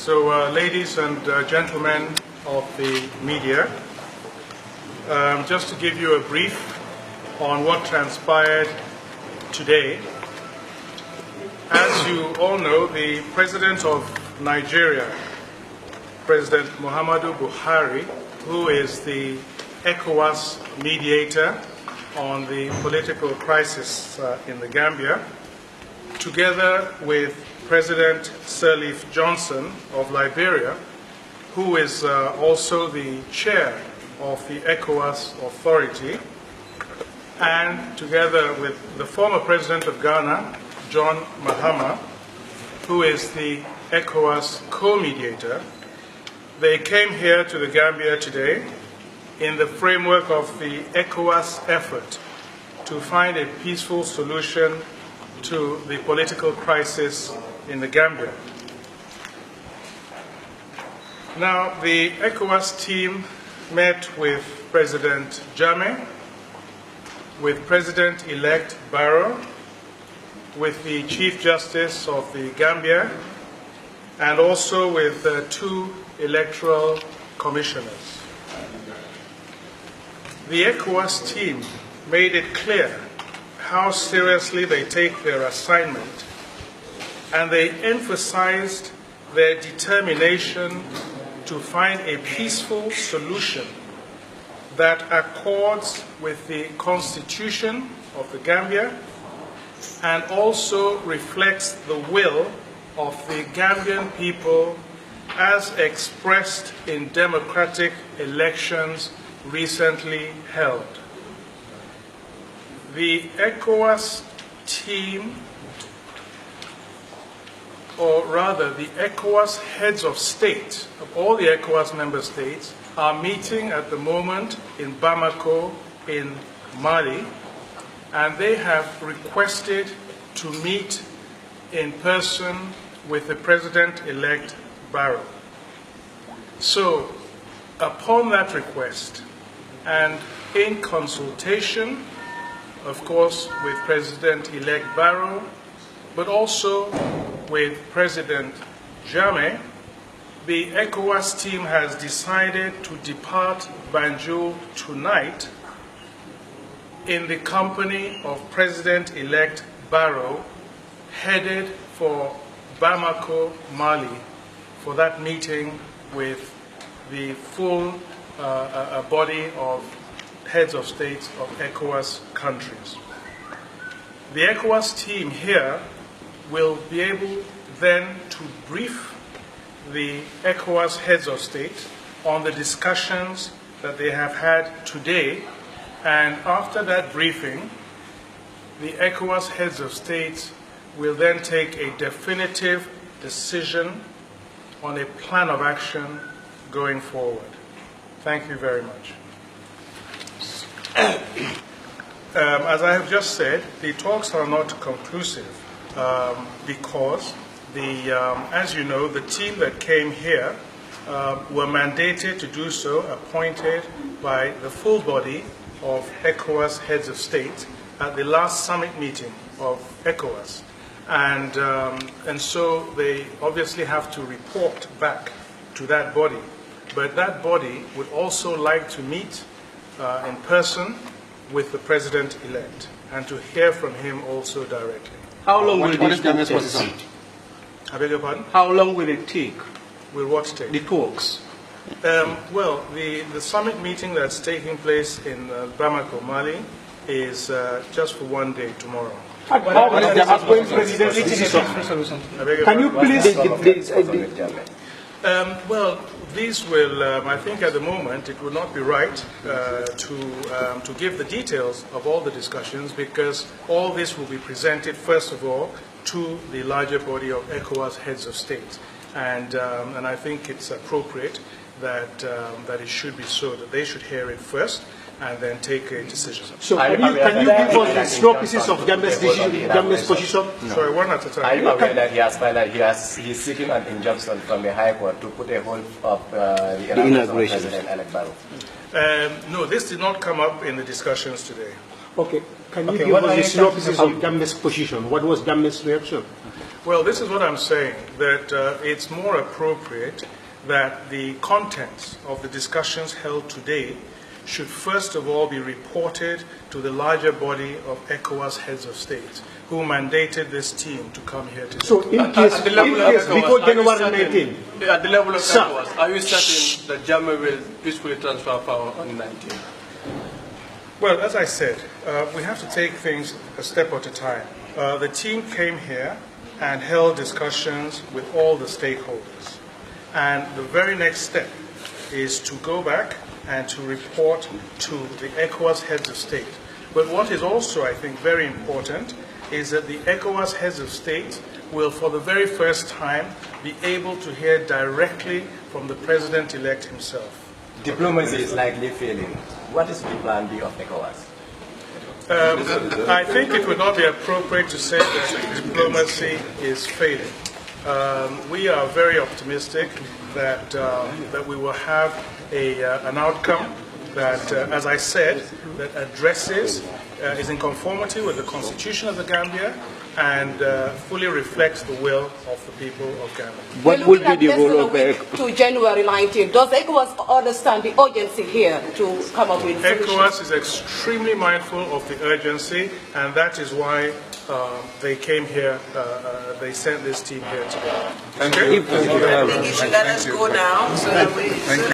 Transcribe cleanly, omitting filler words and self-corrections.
So, ladies and gentlemen of the media, just to give you a brief on what transpired today. As you all know, the President of Nigeria, President Muhammadu Buhari, who is the ECOWAS mediator on the political crisis in the Gambia, together with President Sirleaf Johnson of Liberia, who is also the chair of the ECOWAS authority, and together with the former President of Ghana, John Mahama, who is the ECOWAS co-mediator. They came here to the Gambia today in the framework of the ECOWAS effort to find a peaceful solution to the political crisis in the Gambia. Now, the ECOWAS team met with President Jammeh, with President-elect Barrow, with the Chief Justice of the Gambia, and also with two electoral commissioners. The ECOWAS team made it clear how seriously they take their assignment, and they emphasized their determination to find a peaceful solution that accords with the Constitution of the Gambia and also reflects the will of the Gambian people as expressed in democratic elections recently held. The ECOWAS team, or rather the ECOWAS heads of state of all the ECOWAS member states, are meeting at the moment in Bamako in Mali, and they have requested to meet in person with the President-elect Barrow. So, upon that request, and in consultation, of course, with President-elect Barrow, but also with President Jammeh, the ECOWAS team has decided to depart Banjul tonight in the company of President-elect Barrow, headed for Bamako, Mali, for that meeting with the full body of heads of states of ECOWAS countries. The ECOWAS team here will be able then to brief the ECOWAS heads of state on the discussions that they have had today, and after that briefing, the ECOWAS heads of state will then take a definitive decision on a plan of action going forward. Thank you very much. As I have just said, the talks are not conclusive because as you know, the team that came here were mandated to do so, appointed by the full body of ECOWAS heads of state at the last summit meeting of ECOWAS. And so they obviously have to report back to that body. But that body would also like to meet in person with the President-elect and to hear from him also directly. How long will this take? I beg your pardon? How long will it take? Will what take? The talks. Well, the summit meeting that's taking place in Bamako, Mali, is just for one day tomorrow. Can you please? Well, these will, I think at the moment, it would not be right to give the details of all the discussions, because all this will be presented, first of all, to the larger body of ECOWAS heads of state. And I think it's appropriate that it should be so, that they should hear it first and then take a decision. So can you give us the small pieces of Jammeh's position? No. Sorry, one at a time. Are you aware that he's seeking an injunction from the High Court to put a hold of the inauguration of President-elect Barrow? No, this did not come up in the discussions today. Okay. Can you give us the small pieces of Jammeh's position? What was Jammeh's reaction? Well, this is what I'm saying, that it's more appropriate that the contents of the discussions held today should first of all be reported to the larger body of ECOWAS heads of state who mandated this team to come here today. So in case, before January 19, at the level of Sir. ECOWAS, are you certain that Jammeh will peacefully transfer power on 19? Well, as I said, we have to take things a step at a time. The team came here and held discussions with all the stakeholders. And the very next step is to go back and to report to the ECOWAS heads of state. But what is also, I think, very important is that the ECOWAS heads of state will, for the very first time, be able to hear directly from the president-elect himself. Diplomacy is likely failing. What is the plan B of ECOWAS? I think it would not be appropriate to say that diplomacy is failing. We are very optimistic that that we will have an outcome that, as I said, that addresses, is in conformity with the Constitution of the Gambia and fully reflects the will of the people of Gambia. what will be the role of to January 19? Does ECOWAS understand the urgency here to come up with solutions? ECOWAS is extremely mindful of the urgency, and that is why they came here, they sent this team here today. I think you should let us go now so that we...